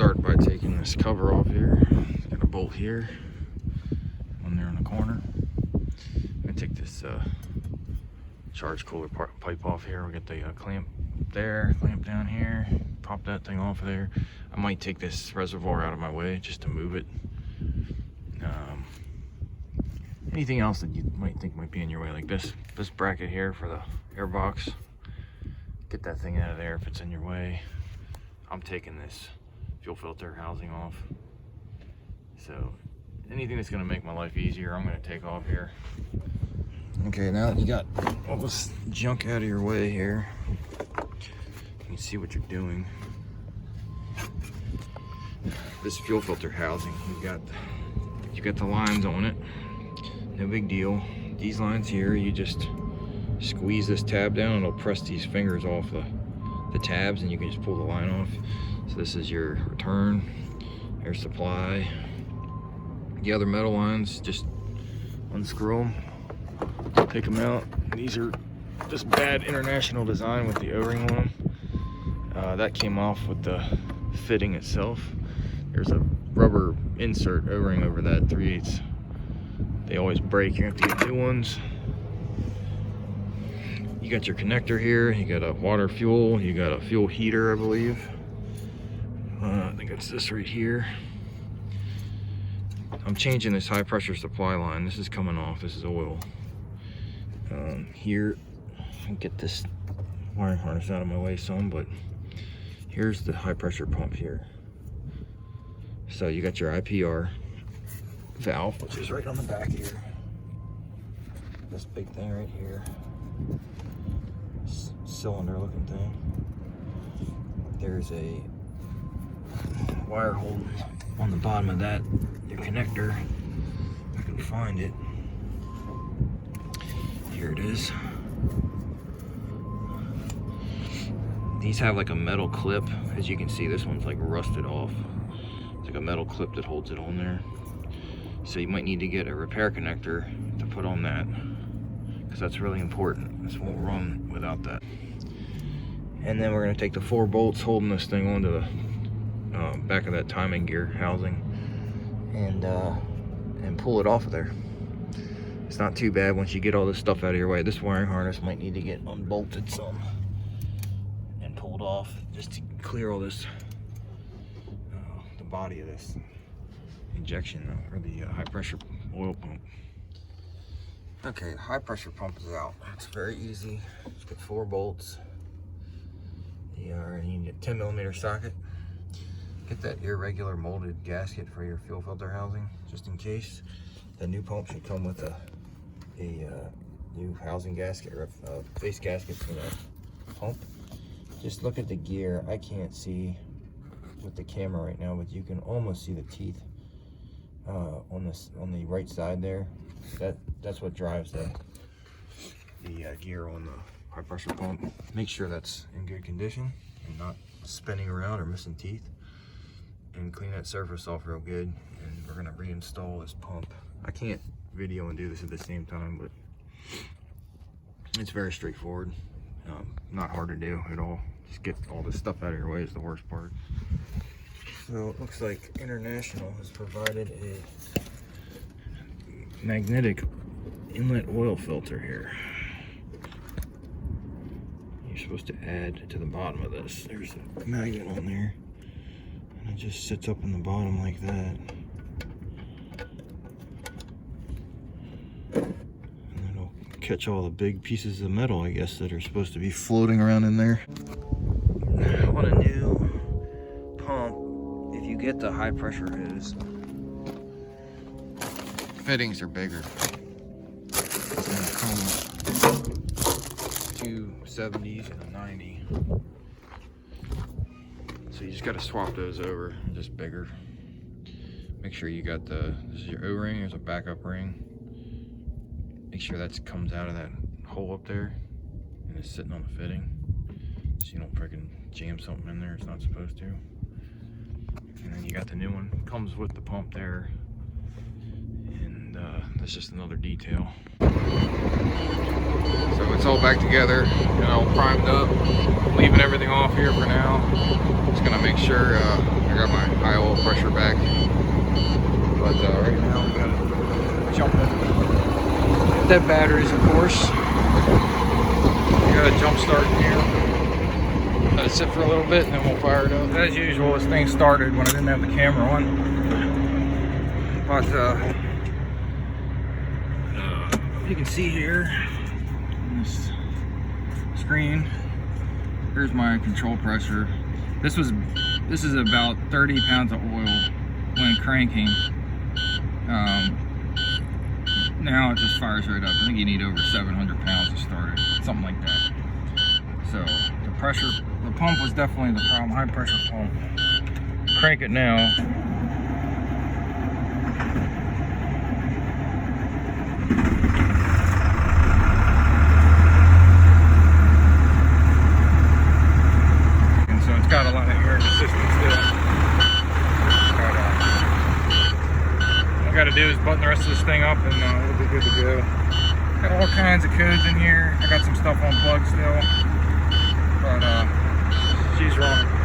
start by taking this cover off here. It's got a bolt here, one there in the corner. I'm gonna take this charge cooler pipe off here. We got the clamp there, clamp down here, pop that thing off of there. I might take this reservoir out of my way just to move it. Anything else that you might think might be in your way, like this bracket here for the air box, get that thing out of there if it's in your way. I'm taking this fuel filter housing off. So anything that's going to make my life easier, I'm going to take off here. Okay, now that you got all this junk out of your way here, you can see what you're doing. This fuel filter housing, you got the lines on it. No big deal. These lines here, you just squeeze this tab down, it'll press these fingers off the tabs, and you can just pull the line off. So this is your return, air supply. The other metal lines, just unscrew them, take them out. These are just bad international design with the O-ring on them. That came off with the fitting itself. There's a rubber insert O-ring over that 3/8. They always break, you have to get new ones. You got your connector here, you got a water fuel, you got a fuel heater, I believe. I think it's this right here. I'm changing this high pressure supply line. This is coming off, this is oil. Here, I'll get this wiring harness out of my way some, but here's the high pressure pump here. So you got your Ipr valve, which is right on the back here. This big thing right here. Cylinder looking thing. There's a wire hole on the bottom of that, your connector. If I can find it. Here it is. These have like a metal clip. As you can see, this one's like rusted off. It's like a metal clip that holds it on there. So you might need to get a repair connector to put on that, because that's really important. This won't run without that. And then we're going to take the 4 bolts holding this thing onto the back of that timing gear housing and pull it off of there. It's not too bad once you get all this stuff out of your way. This wiring harness might need to get unbolted some and pulled off just to clear all this, the body of this injection or the high pressure oil pump. Okay, high pressure pump is out. It's very easy. It's got 4 bolts. You need a 10mm socket. Get that irregular molded gasket for your fuel filter housing, just in case. The new pump should come with a new housing gasket or a base gasket for the pump. Just look at the gear. I can't see with the camera right now, but you can almost see the teeth on the right side there. That's what drives the gear on the high pressure pump. Make sure that's in good condition and not spinning around or missing teeth. And clean that surface off real good. And we're gonna reinstall this pump. I can't video and do this at the same time, but it's very straightforward. Not hard to do at all. Just get all this stuff out of your way is the worst part. So it looks like International has provided a magnetic inlet oil filter here. You're supposed to add to the bottom of this. There's a magnet on there, and it just sits up in the bottom like that. And it'll catch all the big pieces of metal, I guess, that are supposed to be floating around in there. On a new pump, if you get the high pressure hose, fittings are bigger. It's gonna come 270s and a 90. So you just gotta swap those over, just bigger. Make sure you got this is your O-ring, there's a backup ring. Make sure that comes out of that hole up there and it's sitting on the fitting, so you don't freaking jam something in there it's not supposed to. And then you got the new one, comes with the pump there. And that's just another detail. So it's all back together and all primed up. Leaving everything off here for now. Just gonna make sure I got my high oil pressure back. But right now we gotta jump in. Dead batteries, of course. We got a jump start in here. Let it sit for a little bit and then we'll fire it up. As usual, this thing started when I didn't have the camera on. But you can see here on this screen, here's my control pressure. This is about 30 pounds of oil when cranking. Now it just fires right up. I think you need over 700 pounds to start it, something like that. So the pressure, the pump was definitely the problem, high pressure pump. Crank it now. And so it's got a lot of air resistance to it. All I gotta do is button the rest of this thing up and it'll be good to go. Got all kinds of codes in here. I got some stuff on plug still. But she's wrong.